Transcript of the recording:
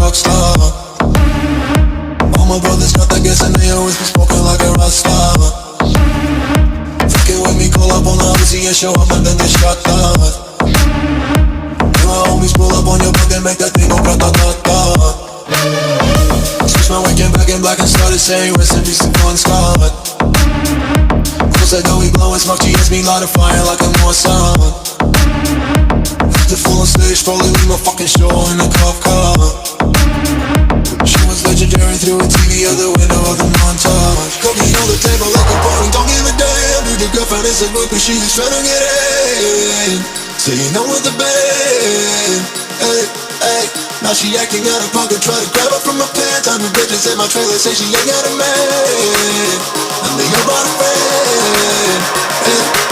rock star. All my brothers got that gas and they always be smoking like a rock star. Fucking with me, call up on the Uzi and show up and then get shot down. My homies pull up on your block and make that thing go grata-ta-ta. Switch my weekend back in black and started saying rest in peace to Bon Scott. Close that door, we blowin' smoke, GS me light a fire like a Mossad. The full on stage, probably leave my fucking show in a cop car. She was legendary through a TV out the window of the montage. Cocaine on the table like a party, don't give a damn. Dude, the girlfriend is a book, but she just tryna get in. So you know with the band, hey, hey. Now she acting out of pocket, try to grab her from my pants. I'm the bitches in my trailer, say she ain't got a man, and they about a friend, hey.